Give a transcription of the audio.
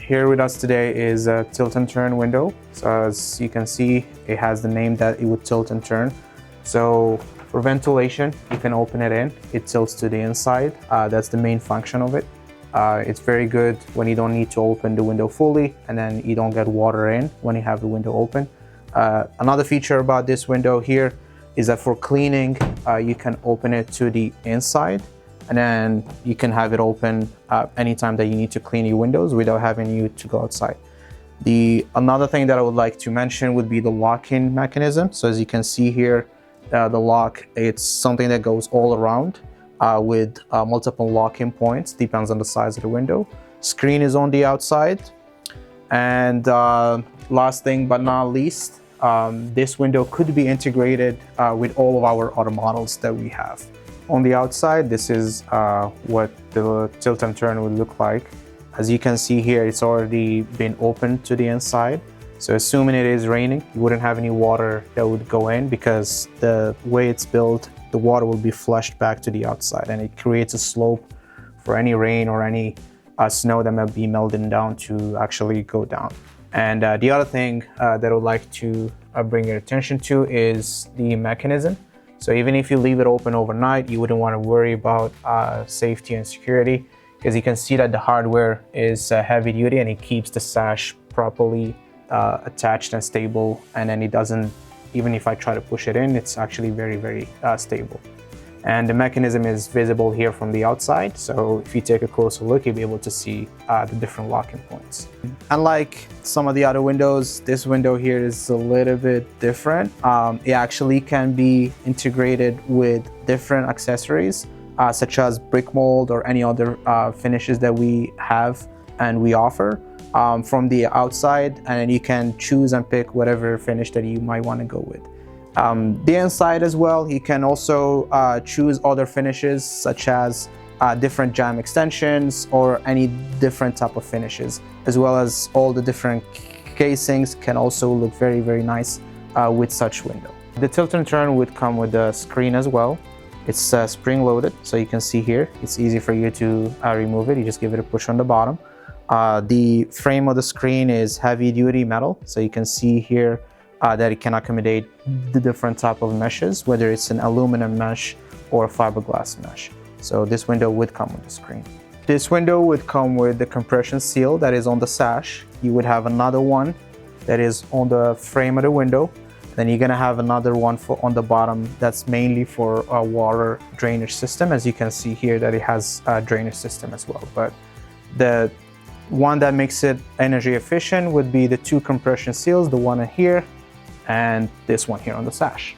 here with us today is a tilt and turn window. So as you can see, it has the name that it would tilt and turn. So for ventilation, you can open it in, it tilts to the inside. That's the main function of it. It's very good when you don't need to open the window fully and then you don't get water in when you have the window open. Another feature about this window here is that for cleaning, you can open it to the inside and then you can have it open anytime that you need to clean your windows without having you to go outside. Another thing that I would like to mention would be the lock-in mechanism. So as you can see here, the lock, it's something that goes all around with multiple lock-in points, depends on the size of the window. Screen is on the outside. And last thing but not least, this window could be integrated with all of our other models that we have. On the outside, this is what the tilt and turn would look like. As you can see here, it's already been opened to the inside. So assuming it is raining, you wouldn't have any water that would go in because the way it's built, the water will be flushed back to the outside and it creates a slope for any rain or any snow that might be melting down to actually go down. And the other thing that I would like to bring your attention to is the mechanism. So even if you leave it open overnight, you wouldn't want to worry about safety and security because you can see that the hardware is heavy duty and it keeps the sash properly attached and stable, and then it doesn't, even if I try to push it in, it's actually very, very stable. And the mechanism is visible here from the outside. So if you take a closer look, you'll be able to see the different locking points. Unlike some of the other windows, this window here is a little bit different. It actually can be integrated with different accessories, such as brick mold or any other finishes that we have and we offer from the outside, and you can choose and pick whatever finish that you might want to go with. The inside as well, you can also choose other finishes such as different jam extensions or any different type of finishes, as well as all the different casings can also look very, very nice with such window. The tilt and turn would come with a screen as well. It's spring loaded, so you can see here, it's easy for you to remove it. You just give it a push on the bottom. The frame of the screen is heavy duty metal, so you can see here that it can accommodate the different type of meshes, whether it's an aluminum mesh or a fiberglass mesh. So this window would come with the screen. This window would come with the compression seal that is on the sash. You would have another one that is on the frame of the window. Then you're gonna have another one on the bottom that's mainly for a water drainage system. As you can see here that it has a drainage system as well. But the one that makes it energy efficient would be the two compression seals, the one here and this one here on the sash.